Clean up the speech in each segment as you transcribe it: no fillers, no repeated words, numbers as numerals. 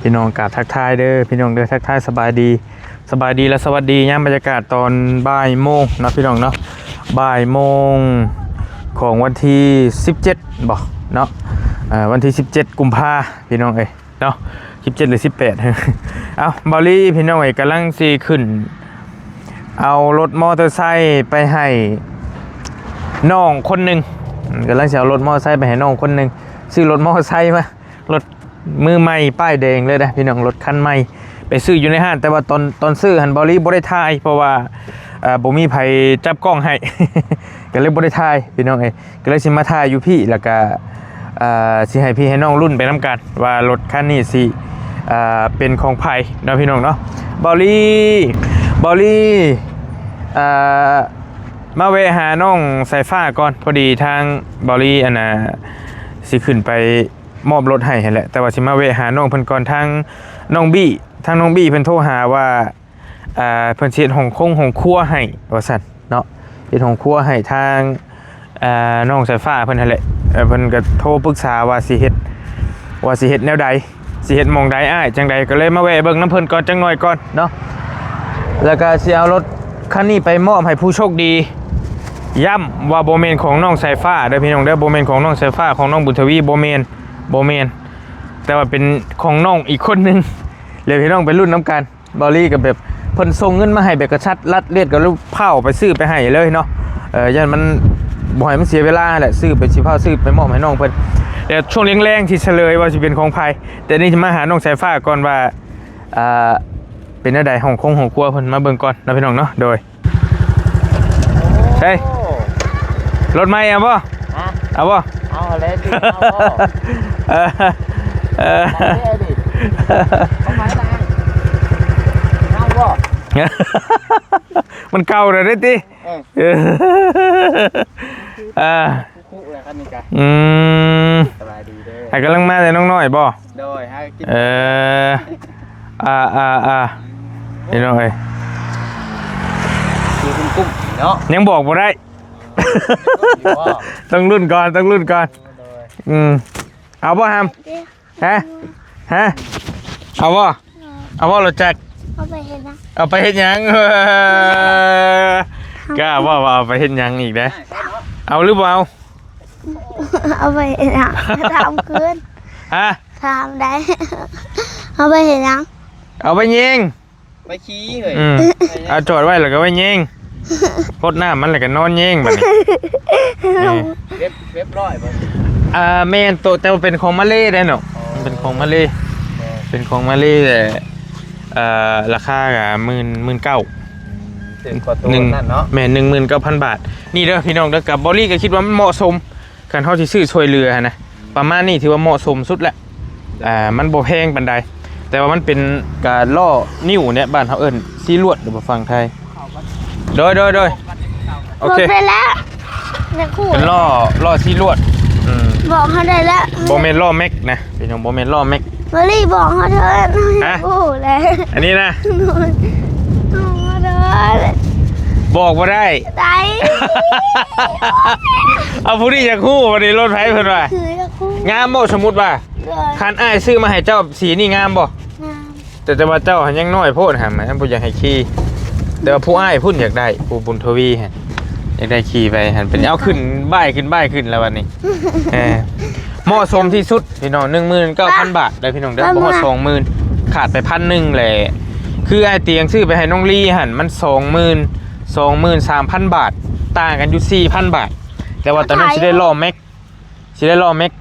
พี่น้องกราบทักทายเด้อพี่น้องเด้อทักทายสบายดีและสวัสดียามบรรยากาศตอนบ่ายโมงเนาะพี่น้องเนาะบ่ายโมงของวันที่17บ่เนาะวันที่17กุมภาพี่น้องเอ้ยเนาะ17หรือ18 เอาบอลลี่พี่น้องเอ้ยกำลังสิขึ้นเอารถมอเตอร์ไซค์ไปให้น้องคนหนึ่งกำลังจะเอารถมอเตอร์ไซค์ไปให้น้องคนหนึ่งซื้อรถมอเตอร์ไซค์มารถมือใหม่ป้ายแดงเลยนะพี่น้องรถคันใหม่ไปซื้ออยู่ในห้างแต่ว่าตอนซื้อหันบอลลี่บ่ได้ถ่ายเพราะว่าบ่มีไผจับกล้องให้ ก็เลยบ่ได้ถ่ายพี่น้องเอ้ยก็เลยสิมาถ่ายอยู่พี่แล้วก็สิให้พี่ให้น้องรุ่นไปนำกันว่ารถคันนี้สิเป็นของไผเนาะพี่น้องเนาะบอลลี่มาแวะหาน้องสายฟ้าก่อนพอดีทางบอลลี่สิขึ้นไปมอบรถให้แหละแต่ว่าสิมาแวะหาน้องเพิ่นก่อนทางน้องบี้เพิ่นโทรหาว่าเพิ่นสิเฮ็ดห้องครัวให้ว่าซั่นเนาะเฮ็ดห้องครัวให้ทางน้องสายฟ้าเพิ่นนั่นแหละเพิ่นก็โทรปรึกษาว่าสิเฮ็ดแนวใดสิเฮ็ดหม่องใดอ้ายจังใดก็เลยมาแวะเบิ่งน้ำเพิ่นก่อนจังหน่อยก่อนเนาะแล้วก็สิเอารถคันนี้ไปมอบให้ผู้โชคดีย้ำว่าบ่แม่นของน้องสายฟ้าเด้อพี่น้องเด้อบ่แม่นของน้องสายฟ้าของน้องบุญทวีบ่แม่นแต่ว่าเป็นของน้องอีกคนนึงเลยพี่น้องไปรุ่นน้ำกันบอลลี่กับแบบเพิ่นส่งเงินมาให้แบบกระชัดรัดเลียดกับลูกเผาไปซื้อไปให้เลยเนาะยันมันบ่ให้มันเสียเวลาแหละซื้อไปสิเผาซื้อไปมอบให้น้องเพิ่นแต่ช่วงแรงๆที่เฉลยว่าสิเป็นของไผแต่นี่จะมาหาน้องสายฟ้าก่อนว่าเป็นอะไรห้องครัวเพิ่นมาเบิ่งก่อนนะพี่น้องเนาะโดยเฮ้ยรถใหม่เอาบ่เอาบ่เอาเลยดิเอาไม้มาเอาบ่มันเก่าเลยได้ติคู่เลยครับนี่กะสบายดีเด้อให้กำลังมาแต่น้องน้อยบ่โดยให้กินนี่น้องเอ้ยอยู่คุณกุ้งเนาะยังบอกบ่ได้ต้องรุ่นก่อนเอาบ่ฮามฮะเอาบ่รถจักรเอาไปเฮ็ดหยังกล้าว่าเอาไปเฮ็ดหยังอีกเด้เอาหรือเปล่าเอาไปเฮ็ดหยังทำคืนทำได้เอาไปเฮ็ดหยังเอาไปยิงไปขี้เฮ้ยเอาจอดไว้แล้วก็ไปยิงพดน้ำมันแล้วก็นอนยิงบัดนี้เว็บร้อยบ่แม่นโตแต่ว่าเป็นของมาเลได้เนาะมันเป็นของมาเลแต่ราคาก็19,000แม่19,000 บาทนี่เด้อพี่น้องเด้อกับบอลลี่ก็คิดว่ามันเหมาะสมคันเฮาสิซื้อช่วยเรือนะประมาณนี้ถือว่าเหมาะสมสุดแล้วมันบ่แพงปานใดแต่ว่ามันเป็นการล่อนิ้วเนี่ยบ้านเฮาเอิ้นซีลวดหรือว่าฝั่งไทยโดยโอเคไปแล้วเนี่ยคู่เป็นล่อซีลวดบอกเขาได้แล้วบ่แม่นล่อแม็กนะพี่น้องบ่แม่นล่อแม็กบอลลี่บอกเขาเถอะคู่เลยอันนี้นะได้บอกว่าได้เอาผู้ที่จะคู่วันนี้รถไฟเพิ่นว่างามบ่สมมุติว่าคันอ้ายซื้อมาให้เจ้าสีนี่งามบ่แต่ว่าเจ้ายังน้อยโพดหั่นมันบ่อยากให้ขี่แต่ว่าผู้อ้ายพุ่นอยากได้ผู้บุญทวีหั่นอยากได้ขี่ไปหั่นเป็นเอาขึ้นบ้ายขึ้นแล้ววันนี้เหมาะสมที่สุดพี่น้อง 19,000 บาทได้พี่น้องเด้อบ่ฮอด 20,000 ขาดไป 1,000 แหละคือไอ้เตียงซื้อไปให้น้องลี่หั่นมัน 23,000 บาทต่างกันอยู่ 4,000 บาทแต่ว่าตอนนั้นสิได้ล้อแม็ก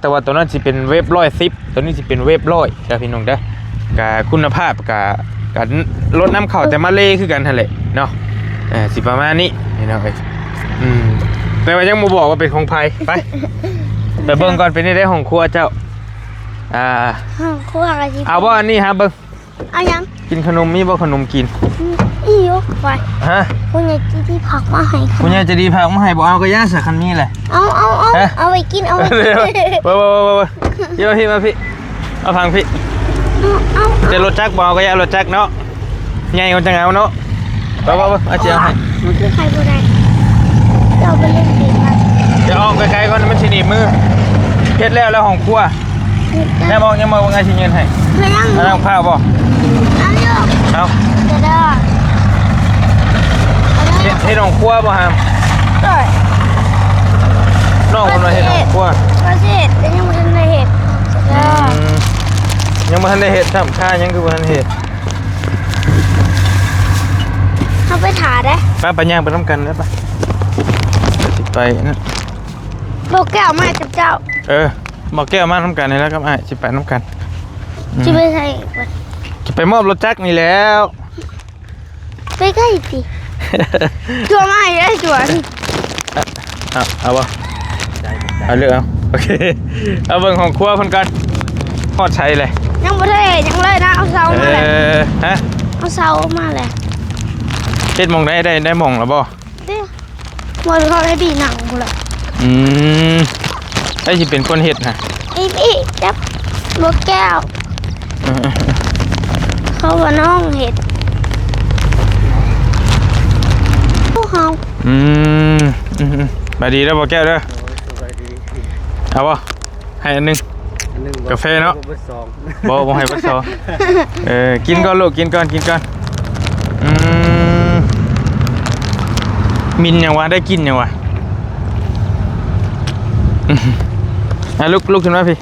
แต่ว่าตัวนั้นสิเป็นเวฟ110ตัวนี้สิเป็นเวฟ100เด้อพี่น้องเด้อก็คุณภาพก็รถน้ำเข้าแต่มาเลคือกันหั่นแหละเนาะสิประมาณนี้พี่น้องเอ้ยแต่ว่ายังบ่บอกว่าเป็นของไผไปเบิ่งก่อนเป็นได้ของครัวเจ้าห้องครัวอะไรเอาบ่อันนี้ฮะเบิ่งเอายังกินขนมมีบ่ขนมกินอียกไปคุณยายจะดีผักมาให้คุณยายจะดีผักมาให้บ่เอาก็ย่าสักคันนี้แหละเอาไปกินเอาไปเดี๋ยวพี่มาพี่เอาพังพี่จะรถจักรบ่เอาก็ย่ารถจักรเนาะใหญ่กว่าจังเอาเนาะบ่เอาเจียวให้มันคือใครบ่ได้เราไปเล่นดีกันจะออกไกลๆก่อนมันสิหนีบมือเฮ็ดแล้วของครัว แม่บอกยังบอกว่าไงสิเงินให้ ไม่ยัง เอาน้ำข้าวบ่ เอาอยู่ เอา จะได้ เฮ็ดของครัวบ่ฮาม ได้ น้องคนมาเฮ็ดของครัว ก็เสร็จแต่ยังไม่ทันได้เห็ดจะได้ ยังบ่ทันได้เฮ็ดซ้ำค่ายังคือบ่ทันเฮ็ด เขาไปถ่าได้ ไปย่างไปนํกันได้ปะสิไปนะ บอกแก้วมากับเจ้า บอกแก้วมานํกันนี่แล้วกับอ้ายสิไปนํกัน จะไปใส่ จะไปมอบรถจักรนี่แล้ว ไปใกล้สิจัวมาได้จัวนี่ เอาบ่เอาเลือกเอาโอเคเอาเบิ่งของครัวเพิ่นกันทอดใช้เลย ยังไม่ได้ยังเลยนะเอาเสามาเลย ฮะ เอาเสามาเลย เฮ็ดหมองได้หมองแล้วบ่ เด้หมดเขาได้ดีหนังกูเลย ไอ้สิเป็นคนเฮ็ดน่ะ อีจับบอกแก้วเขาว่าน้องเห็ดพวกเขา บายดีแล้วบ่แก้วเด้อ สบายดี เอาบ่ให้อันหนึง กาแฟเนาะ บ่ให้เบ่ซอกินก่อนลูกกินก่อนมินหยังวะได้กินหยังวะลุกขึ้นมาพี่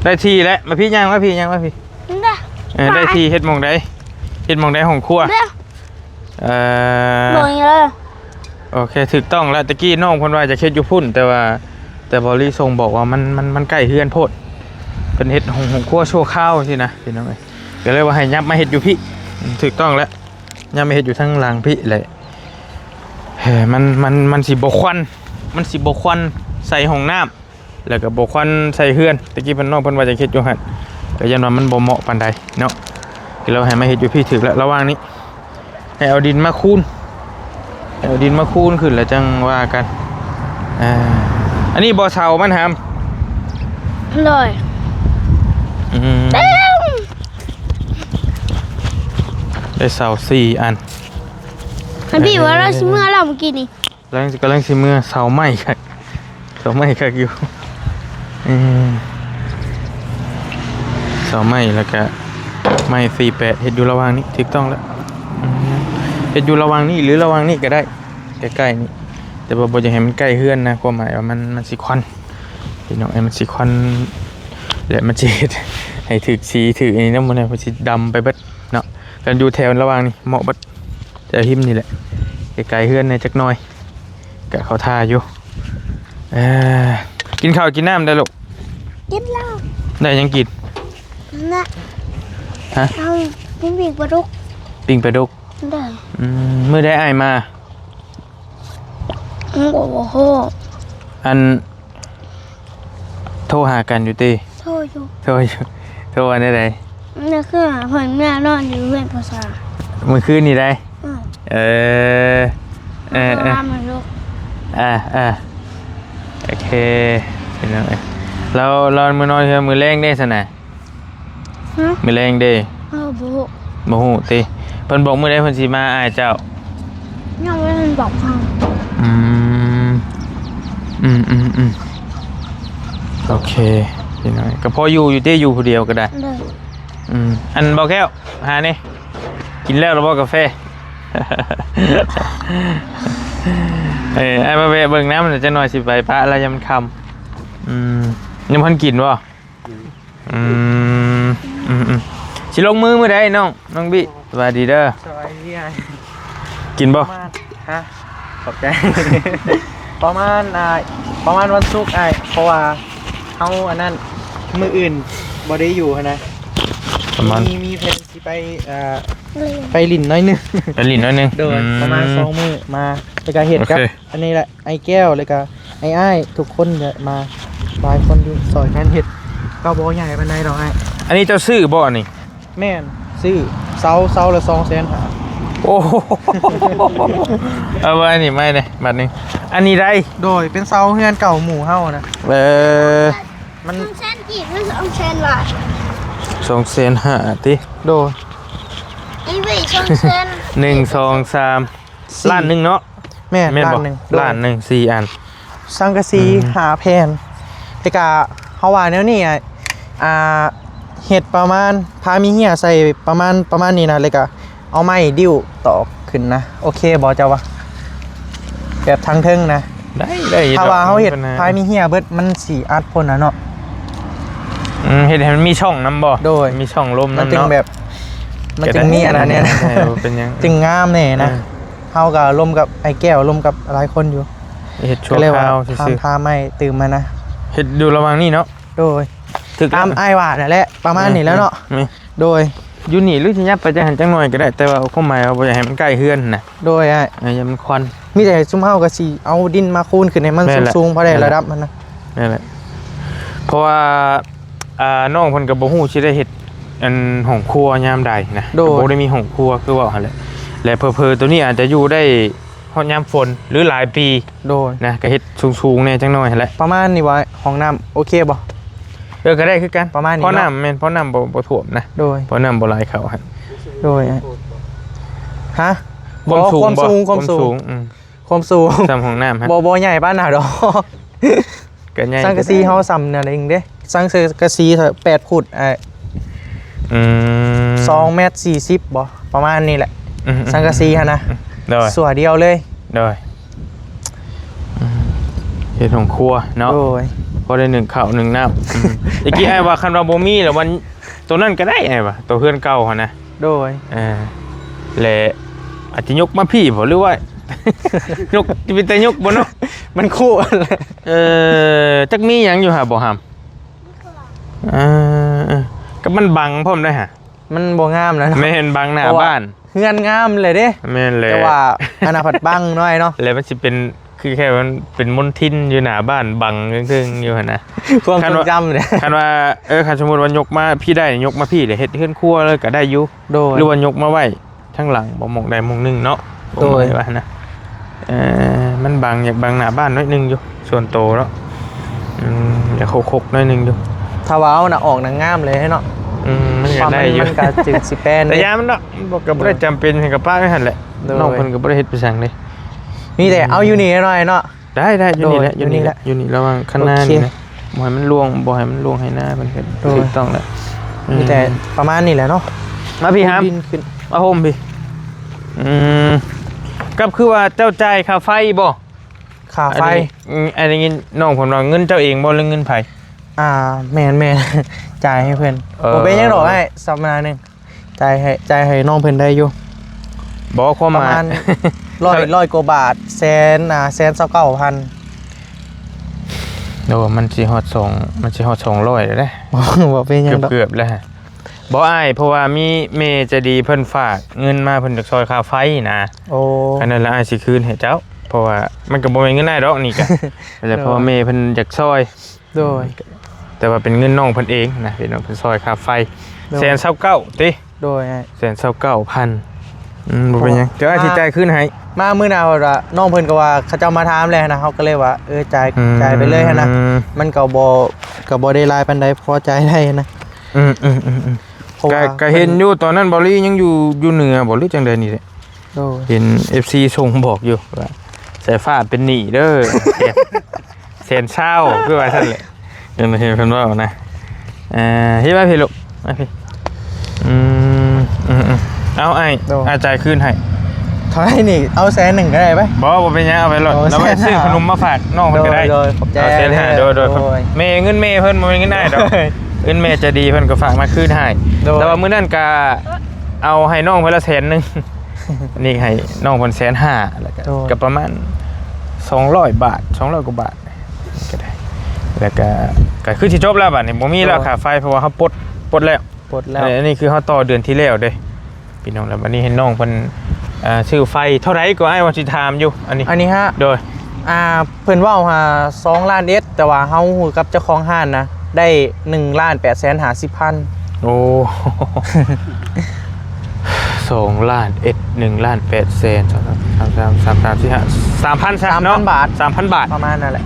ได้ทีแล้วมาพี่ย่างมาพี่ เด้อ ได้ทีเฮ็ดหม่องใดของครัว เด้อบอกอย่างเลย โอเคถูกต้องแล้วตะกี้น้องเพิ่นว่าจะเฮ็ดอยู่พุ่นแต่บริส่งบอกว่ามันใกล้เฮือนโพดเป็นเฮ็ดของครัวชั่วข้าวสินะพี่น้องเอ้ยก็เลยว่าให้ยับมาเฮ็ดอยู่พี่ถูกต้องแล้วยับมาเฮ็ดอยู่ทางหลังพี่เลยมันสิบ่ควันใส่ห้องน้ำแล้วก็บ่ควันใส่เฮือนตะกี้เพิ่นน้องเพิ่นว่าจะเฮ็ดอยู่หั่นก็ยันว่ามันบ่เหมาะปานใดเนาะก็เลยให้มาเฮ็ดอยู่พี่ถูกแล้วระหว่างนี้ให้เอาดินมาคูนขึ้นแล้วจังว่ากันอันนี้บ่อเสามันหาม เลย เด้อ ได้เสา4 อัน มันพี่ว่าเราชิเมื่อเราเมื่อกี้นี่ แล้วกำลังสิเมื่อเสาไม้ครับอยู่เสาไม้แล้วก็ไม้48เฮ็ดอยู่ระหว่างนี้ถูกต้องแล้วเฮ็ดอยู่ระหว่างนี้หรือระหว่างนี้ก็ได้ใกล้ๆนี่แต่บ่จะให้มันใกล้เฮือนนะความหมายว่ามันสิควันพี่น้องมันสิควันและมันสิเฮ็ดให้ถึกสีถึกอันนี้นำบ่ได้มันสิดำไปเบิดเนาะกันอยู่แถวระหว่างนี้เหมาะเบิดแต่หิมนี่แหละไกลๆเฮือนในจักหน่อยก็เขาท่าอยู่กินข้าวกินน้ำได้ลูก กินเหล้า ได้ยังกิน นะ ฮะ เอาปิ้งปลาดุก ปิ้งปลาดุก เด้อ มื้อได้อ้ายมา โอ้โห อันโทรหากันอยู่ติ โทษอยู่ โทรอันใด นี่คือเพิ่นแม่นอนอยู่เพื่อนภาษา มื้อคืนนี่ได้ ว่ามันลูก โอเคเป็นยังไงเรามื้อนอนคือมื้อแรงได้ซั่นน่ะ ฮะ มื้อแรงเด้ บุ บ่ฮู้ติเพิ่นบอกมื้อใดเพิ่นสิมาอ้ายเจ้า ยังไม่ทันบอกเขา โอเคพี่น้อยก็พออยู่ติอยู่ผู้เดียวก็ได้ เลย อันบ่แก้วหานี่กินแล้วหรือบ่กาแฟ ไอ้มาเบิ่งน้ำมันจะหน่อยสิไปปะอะไรยังมันคำยังพันกินวะสิลงมือมื้อใดน้องบิสวัสดีเด้อ สบายดีไง กินบ่ ฮะขอบใจ ประมาณวันศุกร์ไอ้เพราะว่าเขาอันนั้นมืออื่นบ่ได้อยู่นะ ประมาณ มีเพลนที่ไปเลย ไปลินน้อยนึง ไปลิ้นหน่อยหนึง โดยประมาณ2 มื้อมาแล้วก็เห็ดครับ โอเค อันนี้แหละไอ้แก้วแล้วก็ไอ้ทุกคนเนี่ยมาหลายคนอยู่ซอยกันเห็ดก็บ่ใหญ่ปานใดดอกไอ้ อันนี้เจ้าซื้อบ่นี่ แม่นซื้อเสาละ200,000หา โอ้โหเอาไว้นี่ไม่เลยบัดนึงอันนี้ได้ โดยเป็นเสาเฮือนเก่าหมู่เฮานะ มัน 2 เซนกี่หรือ2 เซนล่ะ 250,000ติ โดย อีวี2 เซน 1 2 3ล้านหนึงเนาะ แม่น แม่น ล้าน บ่ หนึง ล้านหนึง4 อัน สังกะสีหาแผ่น แต่กะเฮาว่าแนวนี้เห็ดประมาณพามีเหี้ยใส่ประมาณนี้นะเลยกะเอาไม้ดิ้วต่อขึ้นนะโอเคบ่เจ้าวะแบบทางเทิงนะ ได้ ถ้าว่าเฮาเห็ดพามีเหี้ยเบิดมันสิอัดพ่นนะเนาะ เห็ดให้มันมีช่องน้ำบ่ โดย มีช่องลม มัน น้ำ จึง เนาะ แบบมันจึงมีอันนั้นเนี่ยนะ เป็นยัง จึงงามแน่นะเฮาก็ร่วมกับไอ้แก้วร่วมกับหลายคนอยู่ เห็ดชั่ว ก็เลยว่า คราวซื่อ พาไม่ตื่นมานะ ๆเห็ดดูระวังนี่เนาะ โดย ถึก ตามไอ้ายว่านั่นแหละประมาณนี้แล้วเนาะ นี่ โดย อยู่นี่หรือสิยับไปจังหันจังหน่อยก็ได้แต่ว่าความหมายว่าบ่อยากให้มันใกล้เฮือนนะ โดยไอ้ อย่ามันควัน มีแต่ซุ่มเฮาก็สิเอาดินมาคูนขึ้นให้มัน แม่นแหละ สูงๆพอได้ระดับมันนะ นั่นแหละเพราะว่าน้องเพิ่นก็บ่ฮู้สิได้เฮ็ดอันห้องครัวยามใดนะก็บ่ได้มีห้องครัวคือว่าหั่นแหละและเผลอๆตัวนี้อาจจะอยู่ได้ฮอดยามฝนหรือหลายปี โดย นะก็เฮ็ดสูงๆแน่จังหน่อยหั่นแหละ ประมาณนี้ว่าห้องน้ำโอเคบ่ ก็ได้คือกัน ประมาณนี้ เพราะ เนาะ น้ำแม่นเพราะน้ำบ่ท่วมนะ โดย เพราะน้ำบ่ไหลเข้าหั่น โดยฮะ ความสูง ความสูง ความสูง ความสูง ซ้ำห้องน้ำฮะ บ่ใหญ่ปานน่ะดอก ก็ใหญ่ สังกะสีเฮาซ้ำนั่นเองเด้สังกะสี8ฟุต2 เมตร 40บ่ประมาณนี้แหละ สังกะสีหั่นนะ โดย ส่วนเดียวเลย โดยเฮ็ดห้องครัวเนาะ โดย พอได้หนึ่งข้าวหนึ่งน้ำ อีกกี้ไอ้ว่าคันว่าบ่มีแล้ววันตัวนั้นก็ได้ไอ้ว่าตัวเพื่อนเก่าหั่นนะ โดย และอาจจะยกมาพี่บ่หรือว่า ยกเป็นแต่ยกบ่เนาะ มันคู่กันเลย จักมีหยังอยู่หาบ่หามก็มันบังพร้อมได้ฮะ มันบ่งามนะ ไม่เห็นบังหน้าบ้าน เฮือนงามเลยเด้ แม่นเลย แต่ว่าอนาผัดบังน้อยเนาะ แล้วมันสิเป็นคือแค่มันเป็นมลทินอยู่หน้าบ้านบังครึ่งๆอยู่หั่นนะ ความทรงจำเลย คันว่าคันสมมุติว่ายกมาพี่ได้ยกมาพี่เดี๋ยวเฮ็ดเฮือนครัวเลยก็ได้อยู่ โดย หรือว่ายกมาไว้ทั้งหลังบ่หมองใดหมองหนึงเนาะ โดย ว่านะมันบังอยากบังหน้าบ้านน้อยหนึงอยู่ส่วนโตเนาะอยากโคกๆน้อยหนึงอยู่ ถ้าว่าเอาน่ะออกนางงามเลยให้เนาะ มัน ค ก็ วาม ได้อยู่ มันก็จึงสิแปน แต่ยามมันเนาะมันบ่ก็บ่ได้จำเป็นให้กับป้าไว้หั่นแหละ โดย น้องเพิ่นก็บ่ได้เฮ็ดไปสั่งเลย มีแต่เอาอยู่นี่หน่อยเนาะ ได้อยู่นี่แหละ โดยอยู่นี่แหละ อยู่นี่ระวังข้างหน้า โอเค นี่นะบ่ให้มันล่วงให้หน้าเพิ่นเฮ็ด โดย ถูกต้องแล้ว มีแต่ประมาณนี้แหละเนาะ มาพี่ครับ บินขึ้น มาโฮมพี่ก็คือว่าเจ้าจ่ายค่าไฟบ่ ค่าไฟ อันนี้น้องผมว่าเงินเจ้าเองบ่หรือเงินไผ แม่น จ่ายให้เพื่อน เออ ผมเป็นยังดอกให้สัปดาห์หนึงจ่ายให้น้องเพื่อนได้อยู่ บ่ความ ประ หมาย มาณร้อยกว่าบาท129,000 โอ้มันสิฮอด200แล้วเด้ บ่เป็นยังดอก เกือบแล้วฮะบ่อ้ายเพราะว่ามีเมย์ใจะดีเพิ่นฝากเงินมาเพิ่นจะซอยค่าไฟนะ โอ้ อันนั้นแล้วอ้ายสิคืนให้เจ้า เพราะว่ามันก็บ่แม่นเงินอ้ายดอกนี่ก็ แต่เพราะว่าเมย์เพิ่นอยากซอย โดย แต่ว่าเป็นเงินน้องเพิ่นเองนะพี่น้องเพิ่นซอยค่าไฟ โดย 129ติ โดย 129,000บ่เป็นหยังเดี๋ยวอ้ายสิจ่ายคืนให้ มามื้อหน้าว่าน้องเพิ่นก็ว่าเขาเจ้ามาถามแล้วนะเฮาก็เลยว่าจ่ายไปเลยหั่นนะมันก็บ่ได้หลายปานใดพอจ่ายได้นะเพราะว่า ก็เห็นอยู่ตอนนั้นบอลลี่ยังอยู่เหนือบ่หรือจังใดนี่แหละ โดย เห็น FC ส่งบอกอยู่ว่าสายฟ้าเป็นหนี้เด้อ แสนเศร้าคือว่าซั่นแหละเห็นเพิ่นว่านะเฮ็ดมาพี่ลูกมาพี่เอาไอ้อาจ่ายคืนให้ เท่าไหร่นี่เอา100,000ก็ได้ไป บ่เป็นหยังเอาไปเลย โอ้ แล้วไปซื้อ 150,000 ขนมมาฝากน้องเพิ่นก็ได้ โดยขอบใจ เอาเสียหาโดย โดย เมย์เงินเมย์เพิ่นบ่แม่นเงินได้ดอกเงินเมย์จะดีเพิ่นก็ฝากมาคืนให้ โดย แต่ว่ามื้อนั้นก็เอาให้น้องเพิ่นละ100,000 นี่ให้น้องเพิ่น150,000แล้วก็ประมาณ200 บาท200กว่าบาทก็ได้แล้วก็คือสิจบแล้วบัดนี้บ่มีแล้วค่าไฟเพราะว่าเฮาปลดแล้ว ปลดแล้ว อันนี้คือเฮาต่อเดือนที่แล้วเด้พี่น้องแล้วบัดนี้ให้น้องเพิ่นซื้อไฟเท่าไหร่ก็อ้ายว่าสิถามอยู่อันนี้ ฮะ โดย เพิ่นเว้าหา2ล้านเอสแต่ว่าเฮาฮู้กับเจ้าของห้านนะได้1,850,000 โอ้ 2 ล้าน1 ล้าน8แสน3,000 บาท 3,000 บาท ประมาณนั่นแหละ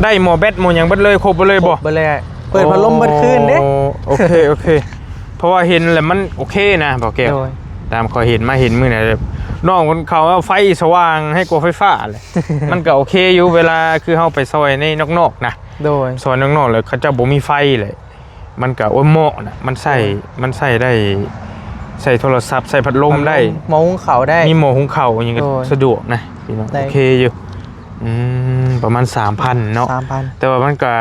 ได้หมอแบตหมอหยังเบิดเลยครบเบิดเลยบ่ เบิดเลยเปิดพัดลมเบิดคืนเด้ โอเคเพราะว่าเห็นแล้วมันโอเคนะบอกแก้ว โดย ตามขอเห็นมาเห็นมื้อน่ะ น้องคนเขาเอาไฟสว่างให้กลัวไฟฟ้าเลย มันก็โอเคอยู่เวลาคือเฮาไปซอยในนอกๆนะ โดย ซอยนอกๆเลยเขาเจะบ่มีไฟเลยมันก็โอ้ยเหมาะนะมันใส่ได้ใส่โทรศัพท์ใส่พัดลมได้ มองเขาได้ มีหม้อหุงข้าวอย่างเงี้ย โอ้ย สะดวกนะพี่น้อง ได้ โอเคอยู่ประมาณ 3,000 เนาะ 3,000 แต่ว่ามันก็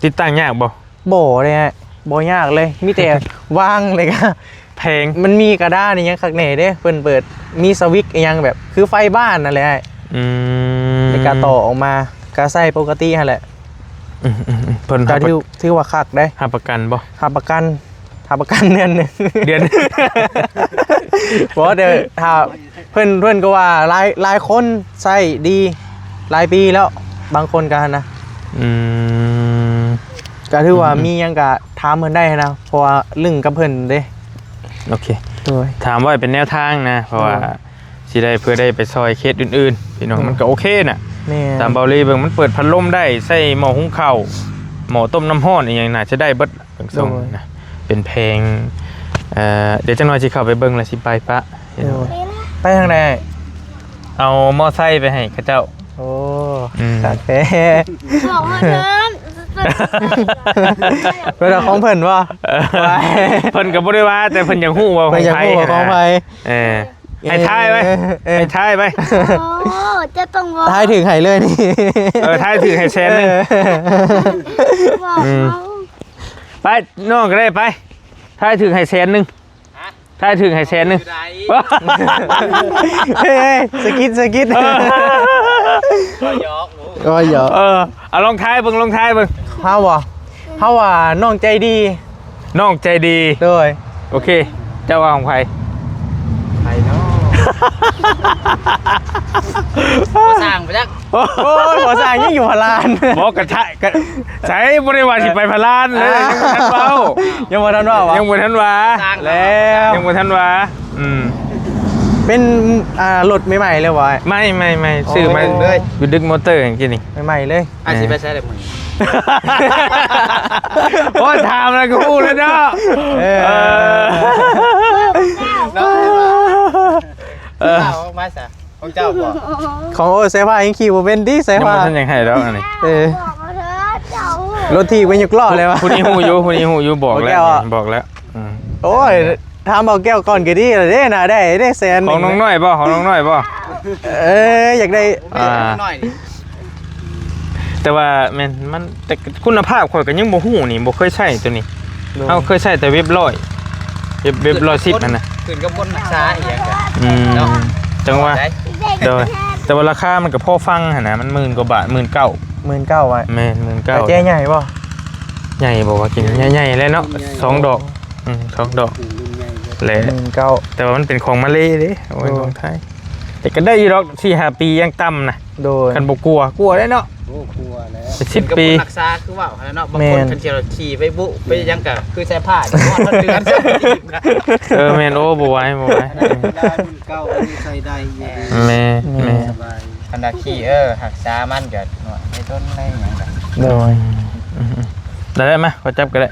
ติดตั้งยากบ่ โบเลยฮะโบยากเลยมีแต่ ว่างเลยก็ แพง มันมีกระด้านอหยังคักแหน่เด้เพิ่นเปิดมีสวิตช์อหยังแบบคือไฟบ้านนั่นแหละ ในการต่อออกมากาใส่ปกติฮะแหละ เพิ่น ก็ถือว่าคักได้ หาประกันบ่ ทำประกันเดือนหนึง เดือน เพราะเดี๋ยวถ้าเพื่อนก็ว่าหลายคนใส่ดีหลายปีแล้วบางคนกันนะ ก็ถือว่ามียังกะถามเพิ่นได้นะเพราะว่าลึงกับเพิ่นเด้ โอเค โดย ถามว่าเป็นแนวทางนะเพราะว่าสิได้เพื่อได้ไปซอยเคสอื่นๆพี่น้องมันก็โอเคน่ะ แม่ ตามเบาลีเบิ่งมันเปิดพัดลมได้ใส่หม้อหุงข้าวหม้อต้มน้ำร้อนอีหยังน่าจะได้เบิดเบิ่งทรงนะเป็นเพลงเดี๋ยวจังหน่อยสิเข้าไปเบิ่งแล้วสิไปปะ โดยไปทางไหน เอามอไซค์ไปให้เขาเจ้า โอ้ ค กา รับ แฟ บอกมาเถิน เป็นของเพิ่นว่า เพิ่นก็บ่ได้ว่าแต่เพิ่นอยากฮู้ว่าข เพิ่ อนง อยาก ไผ พูดว่าของไผ ให้ทายไว้ให้ทายไว้ โอ้จะต้องบอก ทายถึงไห้เลยนี่ ทายถือให้แสนนึง บอกเขา ไปน้องก็ได้ไปทายถือให้แสนนึงทายถือให้แสนนึง เฮ้ยสกิดก็หยอก เอาลองทายเบิ่งลองทายเบิ่ง เฮาว่าน้องใจดี น้องใจดี โดย โอเคเจ้าว่าของใคร ไผเนาะ บ่สร้างไปจัก โอ้ยขอสั่งยังอยู่พลาน บอกกระทะกระใช้บริวารสิไปพลานเลยยังบ่ทันเว้า ยังบ่ทันว่าวะ ยังบ่ทันว่า แล้ว ยังบ่ทันว่าเป็นรถใหม่ๆเลยวะ ไม่ซื้อมา โอ้ เลยอยู่ดึกมอเตอร์อย่างนี้นี่ ใหม่ๆเลย อาสิไปใช้ได้มื้อ โอ้ยถามแล้วก็พูดแล้วเนาะ เจ้ามาซะของเจ้าบ่ ของโอ้ยใส่ผ้ายังขี่บ่เป็นดิใส่ ยัง ผ้า บ่ทันยังให้แล้วอันนี้ บอกมาเถินเจ้าร ถที่เป็นยุกล้อเลยวะ ผู้นี้ฮู้อยู่บอกแล้วบอกแล้ว โอ้ยถามเอาแก้วก่อนก็ดีเลยเด้นะได้แสนห ข นึ่ องน้องน้อยบ่ของน้องน้อยบ่ อยากได้ น้อยนี่ แต่ว่ามันแต่คุณภาพข่อยก็ยังบ่ฮู้นี่บ่เคยใช้ตัวนี้เฮาเคยใช้แต่เว็บ110นั่นน่ะ ขึ้นกับคนรักษาอีหยังก็ จังว่า ได้ โดยแต่ว่าราคามันก็พอฟังหั่นนะมัน10,000กว่าบาท 19,000 19,000ไว้ แม่น แต่ 19,000 แจ้ใหญ่ป่ะ ใหญ่บอกว่ากินใหญ่ๆเลยเนาะ2 ดอก2 ดอกแหละ 19,000 แต่ว่ามันเป็นของมาเลเด้โอ้ยของไทยแต่ก็ได้อยู่ดอก4-5 ปียังต่ำนะ โดย คันบ่กลัวได้เนาะ โอ้กลัวแล้ว เป็น ขึ้นกับ 10 ปี คนรักษาคือว่าหั่นเนาะบางคนคันเที่ยวขี่ไปบุไปยังก็คือใส่ผ้าเดือนแม่นโอ้บ่ไหว เก่าใส่ได้ แม่ คันดาขี่รักษามันก็หน่อยไม่ต้นได้หยังก็ โดย ได้ไหมขอจับก็ได้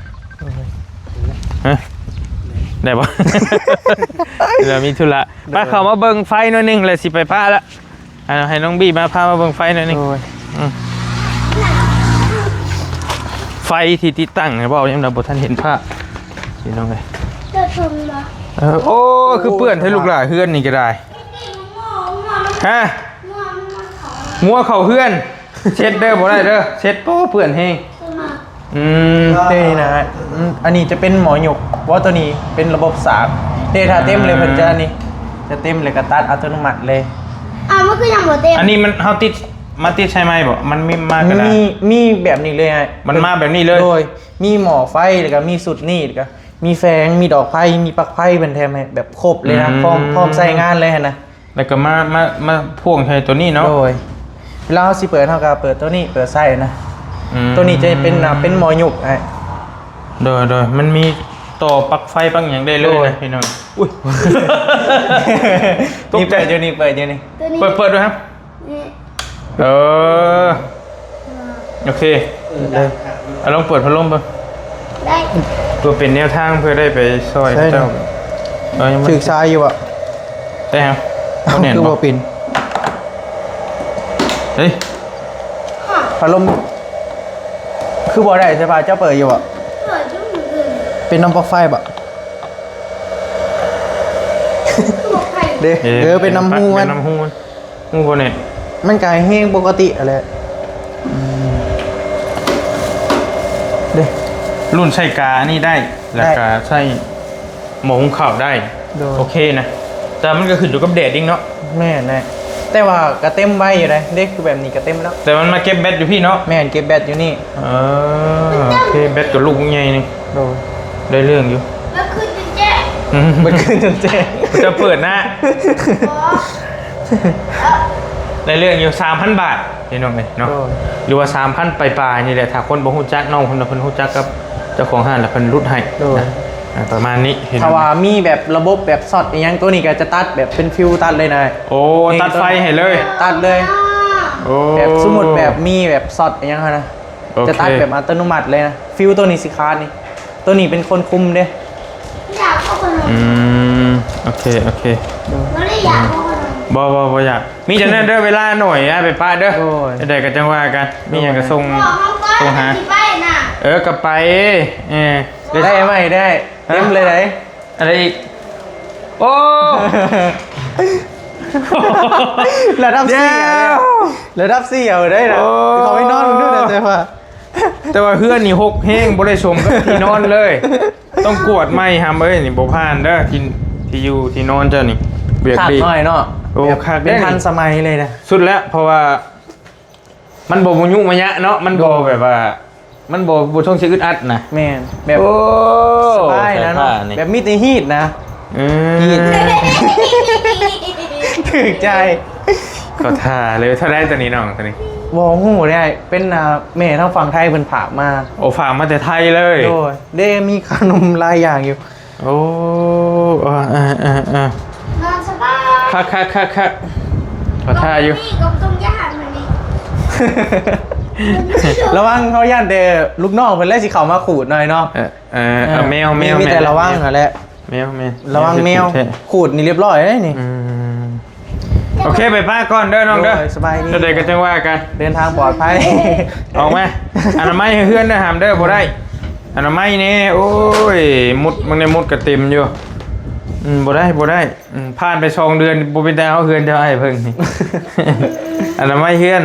ได้ปะ เดี๋ยวมีธุระป้าเขามาเบิ่งไฟหน่อยนึงเลยสิไปป้าละให้น้องบี้มาพามาเบิ่งไฟหน่อยนึง โดย ไฟที่ติดตั้งไงบอกยังเราบท่านเห็นภาพพี่น้องเลย จะชมเหรอ โอ้คือเปื้อนให้ลูกหลานเฮือนนี่ก็ได้ฮะงัวเข่าเฮือนเช็ดเด้อบ่ได้เด้อเช็ดโป้เปื้อนแห้ง นี่นะอันนี้จะเป็นหมอหยกว่าตัวนี้เป็นระบบสากถ้าเต็มเลยเพิ่นจะนี่จะเต็มเลยก็ตัดอัตโนมัติเลย มันคือยังบ่เต็ม อันนี้มันเฮาติดมาติดใช่ไหมบ่มันมีมากระดาษ มีแบบนี้เลยฮะ มันมาแบบนี้เลย โดยมีหมอไฟแล้วก็มีสุดนี่แล้วก็มีแฟงมีดอกไผ่มีปลั๊กไผ่เป็นแถมให้แบบครบเลยนะพร้อมใช้งานเลยนะ แล้วก็มาพ่วงใช้ตัวนี้เนาะ โดยเวลาเราสิเปิดเท่ากับเปิดตัวนี้เปิดไส้นะตัวนี้จะเป็นหมอหยุกไอ้ โดยมันมีต่อปลั๊กไฟปลั๊กอย่างได้เลยนะพี่น้องอุ้ย นี่เปิดอยู่นี่เปิดอยู่นี่ ตัวนี้ เปิดด้วยครับ นี่ โอเค เลย เอาลองเปิดพัดลมไป ได้ เพื่อเป็นแนวทางเพื่อได้ไปซอยเจ้ายังไม่ ถึกชายอยู่อ่ะ แต่ฮะ เอา แน่น คือ บ่ บ่เป็น เฮ้ย พัดลมคือบ่ได้ใช่ป่ะเจ้าเปิดอยู่อ่ะ เปิดยุ่งเหมือนเดิม เป็นน้ำปลั๊กไฟบ่ บอกใคร เด้อเป็นน้ำหูมัน เป็นน้ำหูมันหูบ่เนี่ย มันกายแห้งปกติอะไรเด้ รุ่นใช้กานี่ได้แล้วก็ใช้หมอหุงข้าวได้ โดย โอเคนะแต่มันก็ขึ้นอยู่กับแดดดิ้งเนาะ แม่แน่แต่ว่ากระเต็มไว้อยู่เลยเด็กคือแบบนี้กระเต็มแล้ว แต่มันมาเก็บแบตอยู่พี่เนาะ แม่นเก็บแบตอยู่นี่ โอเคแบตกับลูกใหญ่นี่ โดย ได้เรื่องอยู่ แล้วคือจะแจ้ง มันขึ้นจนเจ๊ง จะเปิดหน้า อ๋อ ได้เรื่องอยู่ 3,000 บาทพี่น้องเลยเนาะ โดย หรือว่า 3,000 ปลายๆนี่แหละถ้าคนบ่ฮู้จักน้องคนน่ะเพิ่นฮู้จักกับเจ้าของห้างแล้วเพิ่นรุดให้ โดย นะประมาณนี้เห็นไหม ถ้าว่ามีแบบระบบแบบสอดอย่างตัวนี้ก็จะตัดแบบเป็นฟิวตัดเลยนะ โอ้ตัดไฟให้เลย ตัดเลย โอ้ แบบสมมุติแบบมีแบบสอดอย่างนะ โอเค จะตัดแบบอัตโนมัติเลยนะฟิวตัวนี้สิคาดนี่ตัวนี้เป็นคนคุมเด้ อยากเข้าขนม โอเคโอเค ไม่ได้อยากเข้าขนม บ่อยากมีจังนั้นเด้อเวลาหน่อยอะไปป้าเด้อ โอ้ย ได้ก็จังว่ากันมีหยังก็ส่ง บอกเขาก่อน ส่งหา ที่ไปน่ะ ก็ไปเออ ได้ไหมได้เต็มเลยได้ อะไรอีกโอ้ ระดับสี่ระดับสี่เอาได้นะ โอ้ เขาไม่นอนมึงด้วยนะแต่ว่า แต่ว่าเพื่อนนี่หกแห้งบ่ได้ชมกับที่นอนเลย ต้องกวดไม่หามเอ้ยนี่บ่ผ่านเด้อที่อยู่ที่นอนเจ้านี่เบียก ขาด ดี หน่อยเนาะ โอ้ แบบ ขาด เป็น ได้ ทันสมัยเลยนะ สุดแล้วเพราะว่า มันบ่มุยุมะยะเนาะมันบ่แบบว่า มันบ่ช่องสิอึดอัดนะ แม่นแบบ โอ้ สบายนะเนาะ ใส่ผ้นี่ แบบมีแต่ฮีทนะ ฮีทถึกใจ ก็ท่าเลยเท่าได้ตัวนี้น้องตัวนี้ วองหูได้เป็นแม่ทั้งฝั่งไทยเป็นผากมา โอ้ฝากมาแต่ไทยเลย โดยได้มีขนมหลายอย่างอยู่ โอ้นอนสบาย คักขอท่าอยู่ นี่ก็ต้องย่านมานี่ ระวังเขาย่านเดลูกน้องเพิ่นเลยสิเข้ามาขูดหน่อยเนาะ แมว มีแต่ระวังนั่นแหละ แมว ระวังแมวขูดนี่เรียบร้อยเลยนี่ โอเคไปป้าก่อนเด้อน้องเด้อ โอ้ยสบายดี จะได้ก็จังว่ากัน เดินทางปลอดภัย ออกมาอนามัยให้เพื่อนเด้อหามเด้อบ่ได้อนามัยนี่โอ้ยมุดมันในมุดกระเต็มอยู่บ่ได้ผ่านไป2 เดือนบ่เป็นดาวเฮือนเจ้าไอ้เพิ่งนี่ อนามัยเฮือน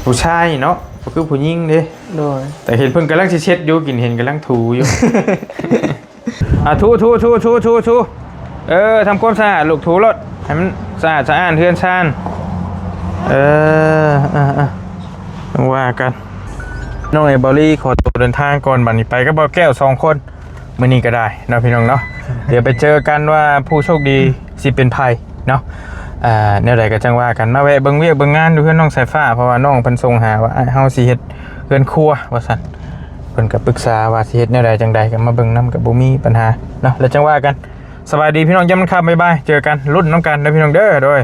ผู้ชายเนาะก็คือผู้หญิงเด้ โดย แต่เห็นเพิ่นกำลังสิเช็ดอยู่กินเห็นกำลังถูอยู่ ทูทำความสะอาดลูกถูรถให้มันสะอาดเฮือนชานต้องว่ากันน้องไอ้บอลลี่ขอตัวเดินทางก่อนบัดนี้ไปก็บ่แก้ว2 คนมื้อนี้ก็ได้เนาะพี่น้องเนาะ เดี๋ยวไปเจอกันว่าผู้โชคดีสิเป็นไผเนาะแนวใดก็จังว่ากันมาแวะเบิ่งเวียกเบิ่งงานดูเพื่อนน้องสายฟ้าเพราะว่าน้องเพิ่นส่งหาว่าเฮาสิเฮ็ดเฮือนครัวว่าซั่นเพิ่นก็ปรึกษาว่าสิเฮ็ดแนวใดจังใดก็มาเบิ่งนํก็บ่มีปัญหาเนาะแล้วจังว่ากันสบายดีพี่น้องยามมันค่ำบ๊ายบายเจอกันรุ่นน้ำกันเด้อพี่น้องเด้อโดย